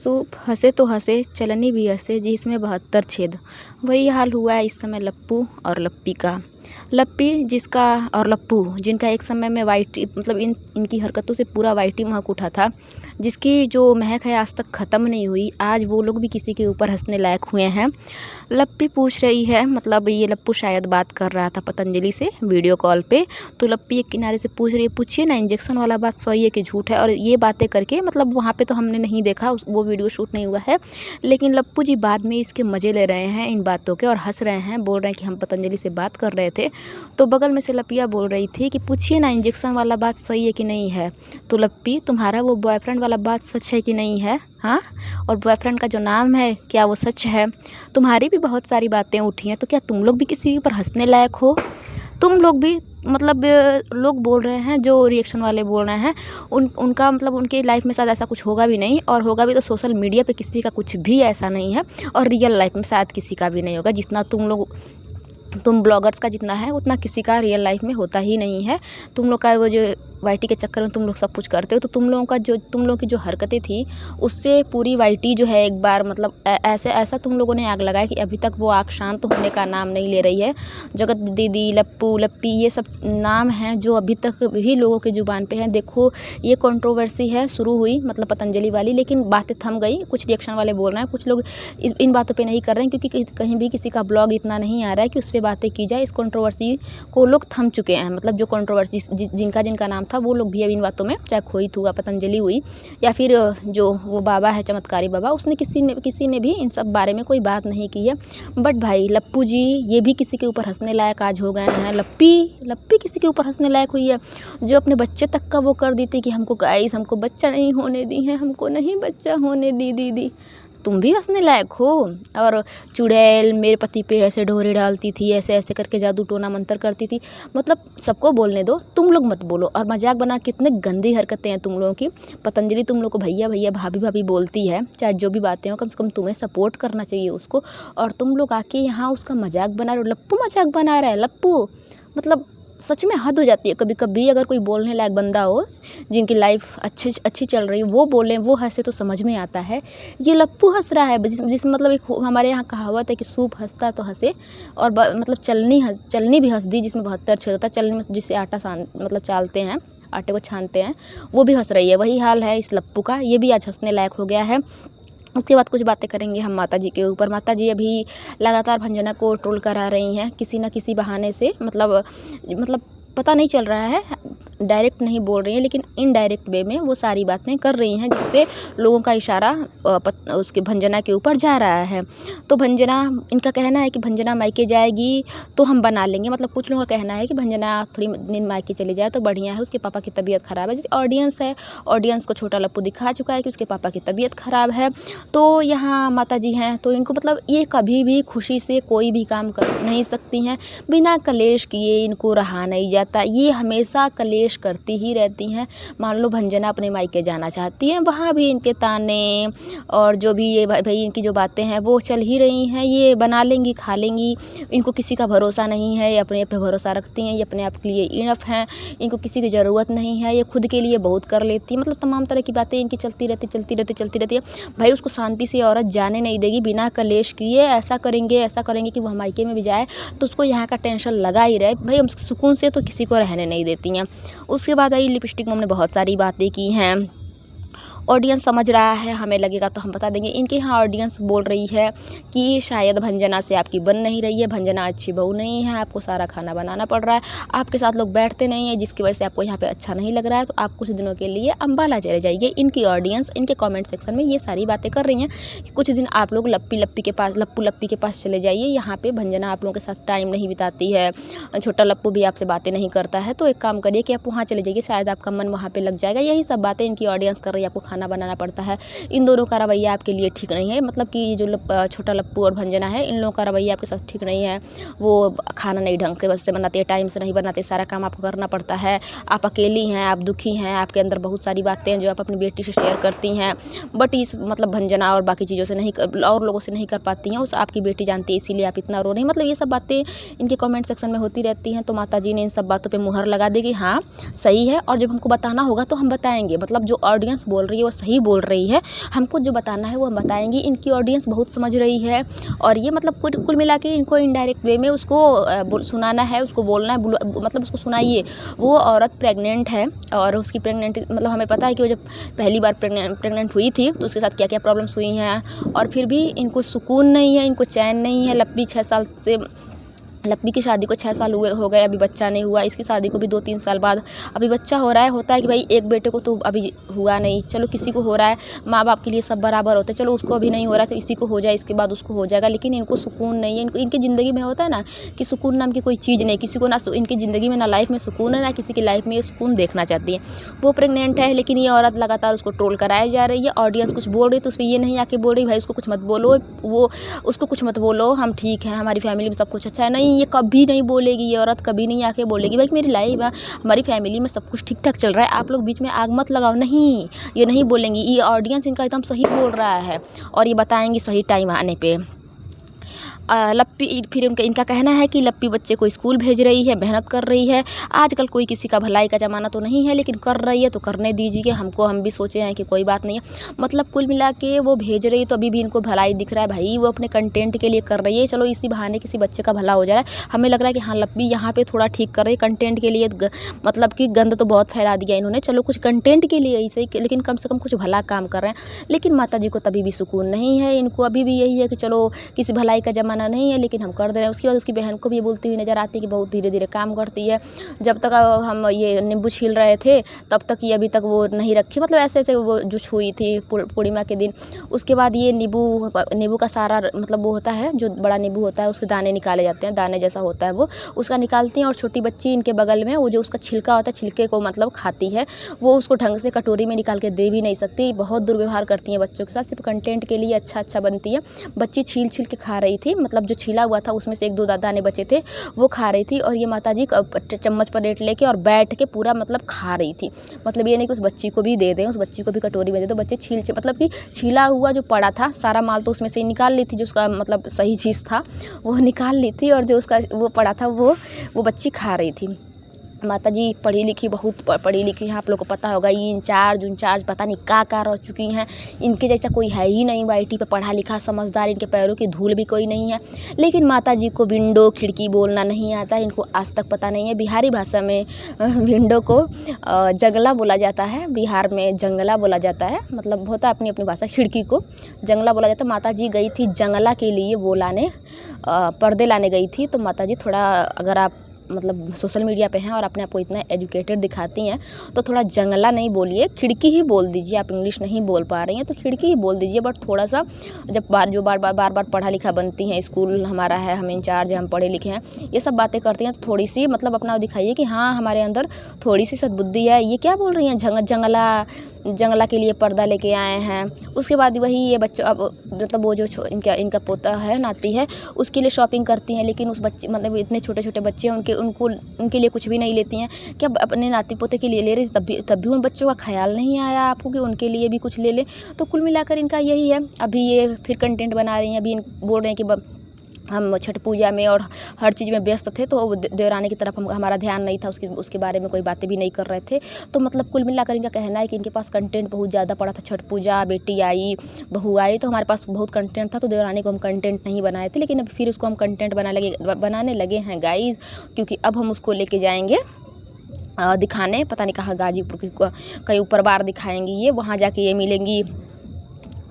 Soup हँसे तो हँसे चलनी भी हँसे जिसमें 72 छेद। वही हाल हुआ है इस समय लप्पू और लप्पी का। लप्पी जिसका और लप्पू जिनका एक समय में वाइटी मतलब इनकी हरकतों से पूरा वाइटी महक उठा था, जिसकी जो महक है आज तक ख़त्म नहीं हुई। आज वो लोग भी किसी के ऊपर हंसने लायक हुए हैं। लप्पी पूछ रही है, मतलब ये लप्पू शायद बात कर रहा था पतंजलि से वीडियो कॉल पे, तो लप्पी एक किनारे से पूछ रही है, पूछिए ना इंजेक्शन वाला बात सही है कि झूठ है। और ये बातें करके मतलब वहाँ पे तो हमने नहीं देखा, वो वीडियो शूट नहीं हुआ है, लेकिन लप्पू जी बाद में इसके मज़े ले रहे हैं इन बातों के और हंस रहे हैं, बोल रहे हैं कि हम पतंजलि से बात कर रहे थे। तो बगल में से लपिया बोल रही थी कि पूछिए ना इंजेक्शन वाला बात सही है कि नहीं है। तो लप्पी, तुम्हारा वो बॉयफ्रेंड वाला बात सच है कि नहीं है? हाँ, और बॉयफ्रेंड का जो नाम है क्या वो सच है? तुम्हारी भी बहुत सारी बातें उठी हैं, तो क्या तुम लोग भी किसी के ऊपर हंसने लायक हो? तुम लोग भी मतलब लोग बोल रहे हैं, जो रिएक्शन वाले बोल रहे हैं, उनका मतलब उनके लाइफ में शायद ऐसा कुछ होगा भी नहीं, और होगा भी तो सोशल मीडिया पे किसी का कुछ भी ऐसा नहीं है, और रियल लाइफ में शायद किसी का भी नहीं होगा। जितना तुम ब्लॉगर्स का जितना है उतना किसी का रियल लाइफ में होता ही नहीं है। तुम लोग का वो जो वाईटी के चक्कर में तुम लोग सब कुछ करते हो, तो तुम लोगों की जो हरकतें थी उससे पूरी वाईटी जो है एक बार मतलब ऐसा तुम लोगों ने आग लगाया कि अभी तक वो आग शांत होने का नाम नहीं ले रही है। जगत दीदी, लप्पू, लप्पी, ये सब नाम हैं जो अभी तक भी लोगों की ज़ुबान पे हैं। देखो ये कंट्रोवर्सी है, शुरू हुई मतलब पतंजलि वाली, लेकिन बातें थम गई। कुछ रिएक्शन वाले बोल रहे हैं, कुछ लोग इन बातों पर नहीं कर रहे हैं, क्योंकि कहीं भी किसी का ब्लॉग इतना नहीं आ रहा है कि उस पर बातें की जाए। इस कंट्रोवर्सी को लोग थम चुके हैं, मतलब जो कंट्रोवर्सी जिनका नाम था वो लोग भी अब इन बातों में, चाहे खोहित हुआ, पतंजलि हुई, या फिर जो वो बाबा है चमत्कारी बाबा, उसने किसी ने भी इन सब बारे में कोई बात नहीं की है। बट भाई लप्पू जी ये भी किसी के ऊपर हंसने लायक आज हो गए हैं। लप्पी किसी के ऊपर हंसने लायक हुई है, जो अपने बच्चे तक का वो कर दी थी कि हमको गाइस हमको बच्चा नहीं होने दी है, हमको नहीं बच्चा होने दी दीदी। तुम भी हंसने लायक हो। और चुड़ैल मेरे पति पे ऐसे डोरे डालती थी, ऐसे ऐसे करके जादू टोना मंत्र करती थी। मतलब सबको बोलने दो, तुम लोग मत बोलो। और मजाक बना, कितने गंदी हरकतें हैं तुम लोगों की। पतंजलि तुम लोग को भैया भैया भाभी भाभी बोलती है, चाहे जो भी बातें हो, कम से कम तुम्हें सपोर्ट करना चाहिए उसको। और तुम लोग आके यहाँ उसका मजाक बना रहे हो। लप्पू मजाक बना रहा है, लप्पू मतलब सच में हद हो जाती है। कभी कभी अगर कोई बोलने लायक बंदा हो, जिनकी लाइफ अच्छी चल रही है, वो बोलें, वो हंसे तो समझ में आता है। ये लप्पू हंस रहा है जिसमें मतलब एक हमारे यहाँ कहावत है कि सूप हंसता तो हंसे, और मतलब चलनी भी हंस दी जिसमें 72 छेद होता है। चलनी में जिससे आटा मतलब चालते हैं, आटे को छानते हैं, वो भी हंस रही है। वही हाल है इस लप्पू का, ये भी आज हंसने लायक हो गया है। उसके बाद कुछ बातें करेंगे हम माता जी के ऊपर। माता जी अभी लगातार भंजना को ट्रोल करा रही हैं किसी न किसी बहाने से, मतलब पता नहीं चल रहा है, डायरेक्ट नहीं बोल रही हैं, लेकिन इनडायरेक्ट वे में वो सारी बातें कर रही हैं, जिससे लोगों का इशारा उसके भंजना के ऊपर जा रहा है। तो भंजना, इनका कहना है कि भंजना मायके जाएगी तो हम बना लेंगे। मतलब कुछ लोगों का कहना है कि भंजना थोड़ी दिन मायके चली जाए तो बढ़िया है, उसके पापा की तबीयत ख़राब है। जैसे ऑडियंस है, ऑडियंस को छोटा लप्पू दिखा चुका है कि उसके पापा की तबीयत ख़राब है। तो यहाँ माता जी हैं, तो इनको मतलब ये कभी भी खुशी से कोई भी काम कर नहीं सकती हैं, बिना कलेश किए इनको रहा नहीं जाता। ये हमेशा कलेश करती ही रहती हैं। मान लो भंजना अपने मायके जाना चाहती हैं, वहाँ भी इनके ताने और जो भी ये भाई इनकी जो बातें हैं वो चल ही रही हैं। ये बना लेंगी, खा लेंगी, इनको किसी का भरोसा नहीं है, ये अपने आप पे भरोसा रखती हैं, ये अपने आप के लिए इनफ हैं, इनको किसी की ज़रूरत नहीं है, ये खुद के लिए बहुत कर लेती है। मतलब तमाम तरह की बातें इनकी चलती रहती है। भाई उसको शांति से औरत जाने नहीं देगी बिना कलेश किए। ऐसा करेंगे कि वो मायके में भी जाए तो उसको यहाँ का टेंशन लगा ही रहे। भाई हम सुकून से तो किसी को रहने नहीं देती हैं। उसके बाद आई लिपस्टिक में हमने बहुत सारी बातें की हैं। ऑडियंस समझ रहा है, हमें लगेगा तो हम बता देंगे। इनके यहाँ ऑडियंस बोल रही है कि शायद भंजना से आपकी बन नहीं रही है, भंजना अच्छी बहू नहीं है, आपको सारा खाना बनाना पड़ रहा है, आपके साथ लोग बैठते नहीं हैं, जिसकी वजह से आपको यहाँ पे अच्छा नहीं लग रहा है, तो आप कुछ दिनों के लिए अम्बाला चले जाइए। इनकी ऑडियंस इनके कमेंट सेक्शन में ये सारी बातें कर रही हैं कि कुछ दिन आप लोग लप्पू लप्पी के पास चले जाइए, यहाँ पर भंजना आप लोगों के साथ टाइम नहीं बिताती है, छोटा लप्पू भी आपसे बातें नहीं करता है, तो एक काम करिए कि आप वहाँ चले जाइए, शायद आपका मन वहाँ पर लग जाएगा। यही सब बातें इनकी ऑडियंस कर रही है। आपको खाना बनाना पड़ता है, इन दोनों का रवैया आपके लिए ठीक नहीं है। मतलब कि जो छोटा लप्पू और भंजना है, इन लोगों का रवैया आपके साथ ठीक नहीं है। वो खाना नहीं ढंग के से बनाते, टाइम से नहीं बनाते, सारा काम आपको करना पड़ता है, आप अकेली हैं, आप दुखी हैं, आपके अंदर बहुत सारी बातें हैं जो आप अपनी बेटी से शेयर करती हैं, बट इस मतलब भंजना और बाकी चीज़ों से नहीं और लोगों से नहीं कर पाती हैं। उस आपकी बेटी जानती है, इसीलिए आप इतना रो रही हैं। मतलब ये सब बातें इनके कमेंट सेक्शन में होती रहती हैं। तो माता जी ने इन सब बातों पर मुहर लगा दी कि हाँ सही है, और जब हमको बताना होगा तो हम बताएंगे। मतलब जो ऑडियंस बोल रही है वो सही बोल रही है, हमको जो बताना है वो हम बताएंगी। इनकी ऑडियंस बहुत समझ रही है और ये मतलब कुल मिला के इनको इनडायरेक्ट वे में उसको सुनाना है, उसको बोलना है, मतलब उसको सुनाइए। वो औरत प्रेग्नेंट है और उसकी प्रेग्नेंट मतलब हमें पता है कि वो जब पहली बार प्रेग्नेंट हुई थी तो उसके साथ क्या क्या प्रॉब्लम्स हुई हैं, और फिर भी इनको सुकून नहीं है, इनको चैन नहीं है। लप्पी की शादी को 6 साल हो गए, अभी बच्चा नहीं हुआ। इसकी शादी को भी 2-3 साल बाद अभी बच्चा हो रहा है। होता है कि भाई एक बेटे को तो अभी हुआ नहीं, चलो किसी को हो रहा है, माँ बाप के लिए सब बराबर होते हैं, चलो उसको अभी नहीं हो रहा है तो इसी को हो जाए, इसके बाद उसको हो जाएगा। लेकिन इनको सुकून नहीं है। इनकी ज़िंदगी में होता है ना कि सुकून नाम की कोई चीज़ नहीं, किसी को ना इनकी ज़िंदगी में ना लाइफ में सुकून है, ना किसी की लाइफ में ये सुकून देखना चाहती है। वो प्रेग्नेंट है लेकिन ये औरत लगातार उसको ट्रोल कराई जा रही है। ऑडियंस कुछ बोल रही है तो उस पर ये नहीं आके बोल रही भाई उसको कुछ मत बोलो, वो उसको कुछ मत बोलो, हम ठीक हैं, हमारी फैमिली में सब कुछ अच्छा है। नहीं, ये कभी नहीं बोलेगी, ये औरत कभी नहीं आके बोलेगी भाई मेरी लाइफ है, हमारी फैमिली में सब कुछ ठीक ठाक चल रहा है, आप लोग बीच में आग मत लगाओ। नहीं, ये नहीं बोलेंगी। ये ऑडियंस इनका एकदम सही बोल रहा है और ये बताएंगी सही टाइम आने पे। लप्पी फिर इनका कहना है कि लप्पी बच्चे को स्कूल भेज रही है, मेहनत कर रही है। आजकल कोई किसी का भलाई का ज़माना तो नहीं है, लेकिन कर रही है तो करने दीजिए हमको, हम भी सोचे हैं कि कोई बात नहीं है। मतलब कुल मिला के वो भेज रही है तो अभी भी इनको भलाई दिख रहा है। भाई वो अपने कंटेंट के लिए कर रही है, चलो इसी बहाने किसी बच्चे का भला हो जा रहा है। हमें लग रहा है कि हाँ लप्पी यहाँ पे थोड़ा ठीक कर रही है कंटेंट के लिए। मतलब कि गंद तो बहुत फैला दिया इन्होंने, चलो कुछ कंटेंट के लिए ऐसे ही, लेकिन कम से कम कुछ भला काम कर रहे हैं। लेकिन माता जी को तभी भी सुकून नहीं है, इनको अभी भी यही है कि चलो किसी भलाई का ज़माना नहीं है लेकिन हम कर दे रहे हैं। उसके बाद उसकी बहन को भी बोलती हुई नज़र आती है कि बहुत धीरे धीरे काम करती है। जब तक हम ये नींबू छील रहे थे तब तक ये अभी तक वो नहीं रखी, मतलब ऐसे ऐसे वो जो छुई थी पूर्णिमा के दिन। उसके बाद ये नींबू का सारा मतलब वो होता है जो बड़ा नींबू होता है उसके दाने निकाले जाते हैं, दाने जैसा होता है वो, उसका निकालती हैं। और छोटी बच्ची इनके बगल में वो जो उसका छिलका होता है, छिलके को मतलब खाती है, वो उसको ढंग से कटोरी में निकाल के दे भी नहीं सकती। बहुत दुर्व्यवहार करती हैं बच्चों के साथ, सिर्फ कंटेंट के लिए अच्छा बनती है। बच्ची छील के खा रही थी, मतलब जो छिला हुआ था उसमें से 1-2 दाने बचे थे वो खा रही थी, और ये माताजी चम्मच प्लेट लेके और बैठ के पूरा मतलब खा रही थी। मतलब ये नहीं कि उस बच्ची को भी दे दें, उस बच्ची को भी कटोरी में दे दो। बच्चे मतलब कि छिला हुआ जो पड़ा था सारा माल तो उसमें से निकाल ली थी, जो उसका मतलब सही चीज़ था वो निकाल ली थी, और जो उसका वो पड़ा था वो बच्ची खा रही थी। माताजी पढ़ी लिखी, बहुत पढ़ी लिखी हैं, आप लोग को पता होगा। ये इंचार्ज पता नहीं का रह चुकी हैं। इनके जैसा कोई है ही नहीं वाईटी पे पढ़ा लिखा समझदार, इनके पैरों की धूल भी कोई नहीं है। लेकिन माताजी को विंडो खिड़की बोलना नहीं आता, इनको आज तक पता नहीं है। बिहारी भाषा में विंडो को जंगला बोला जाता है, बिहार में जंगला बोला जाता है, मतलब होता है अपनी अपनी भाषा। खिड़की को जंगला बोला जाता है। माताजी गई थी जंगला के लिए वो लाने, पर्दे लाने गई थी। तो माताजी थोड़ा, अगर आप मतलब सोशल मीडिया पे हैं और अपने आप को इतना एजुकेटेड दिखाती हैं तो थोड़ा जंगला नहीं बोलिए, खिड़की ही बोल दीजिए। आप इंग्लिश नहीं बोल पा रही हैं तो खिड़की ही बोल दीजिए। बट थोड़ा सा जब बार बार पढ़ा लिखा बनती हैं, स्कूल हमारा है, हम इंचार्ज हैं, हम पढ़े लिखे हैं, ये सब बातें करती हैं तो थोड़ी सी मतलब अपना दिखाइए कि हाँ हमारे अंदर थोड़ी सी सद्बुद्धि है। ये क्या बोल रही हैं, जंगला के लिए पर्दा लेके आए हैं। उसके बाद वही ये बच्चों अब मतलब वो जो इनका पोता है, नाती है, उसके लिए शॉपिंग करती हैं। लेकिन उस बच्चे मतलब इतने छोटे छोटे बच्चे हैं, उनके लिए कुछ भी नहीं लेती हैं। क्या अपने नाती पोते के लिए ले रही, तब भी उन बच्चों का ख्याल नहीं आया आपको कि उनके लिए भी कुछ ले लें। तो कुल मिलाकर इनका यही है। अभी ये फिर कंटेंट बना रही हैं, अभी बोल रहे हैं कि हम छठ पूजा में और हर चीज़ में व्यस्त थे तो देवरानी की तरफ हमारा ध्यान नहीं था, उसके बारे में कोई बातें भी नहीं कर रहे थे। तो मतलब कुल मिलाकर इनका कहना है कि इनके पास कंटेंट बहुत ज़्यादा पड़ा था। छठ पूजा, बेटी आई, बहू आई, तो हमारे पास बहुत कंटेंट था, तो देवरानी को हम कंटेंट नहीं बनाए थे। लेकिन अब फिर उसको हम कंटेंट बनाने लगे हैं गाइज़, क्योंकि अब हम उसको लेके जाएंगे दिखाने, पता नहीं कहाँ, गाजीपुर की कहीं ऊपर बार दिखाएंगे। ये वहाँ जाके ये मिलेंगी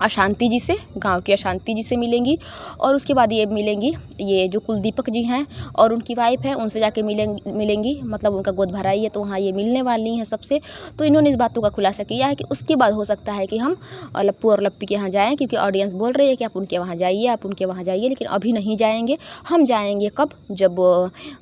अशांति जी से, गांव की अशांति जी से मिलेंगी। और उसके बाद ये मिलेंगी ये जो कुलदीपक जी हैं और उनकी वाइफ है, उनसे जाके मिलेंगी, मतलब उनका गोद भराई है तो वहाँ ये मिलने वाली हैं सबसे। तो इन्होंने इस बातों का खुलासा किया है कि उसके बाद हो सकता है कि हम लप्पू और लप्पी के यहाँ जाएँ, क्योंकि ऑडियंस बोल रही है कि आप उनके वहाँ जाइए, आप उनके वहाँ जाइए। लेकिन अभी नहीं जाएंगे, हम जाएंगे कब, जब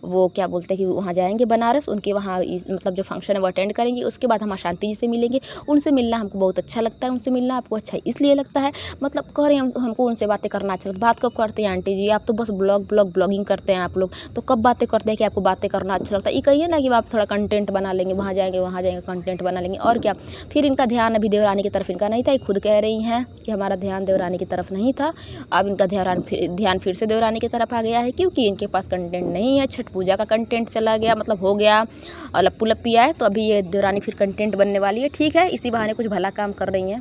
वो क्या बोलते हैं कि वहाँ जाएंगे बनारस, उनके वहाँ मतलब जो फंक्शन है वो अटेंड करेंगे। उसके बाद हम अशांति जी से मिलेंगे। उनसे मिलना हमको बहुत अच्छा लगता है, उनसे मिलना आपको अच्छा इसलिए लगता है, मतलब कह रहे हैं हमको उनसे बातें करना अच्छा लगता है। बात कब करते हैं आंटी जी, आप तो बस ब्लॉगिंग करते हैं आप लोग, तो कब बातें करते हैं कि आपको बातें करना अच्छा लगता है। ये कहिए ना कि आप थोड़ा कंटेंट बना लेंगे, वहाँ जाएंगे कंटेंट बना लेंगे, और क्या। फिर इनका ध्यान अभी देवरानी की तरफ इनका नहीं था, ये खुद कह रही हैं कि हमारा ध्यान देवरानी की तरफ नहीं था। अब इनका ध्यान फिर से देवरानी की तरफ आ गया है, क्योंकि इनके पास कंटेंट नहीं है। छठ पूजा का कंटेंट चला गया, मतलब हो गया, और लप्पू लप्पी आए, तो अभी ये देवरानी फिर कंटेंट बनने वाली है। ठीक है, इसी बहाने कुछ भला काम कर रही हैं।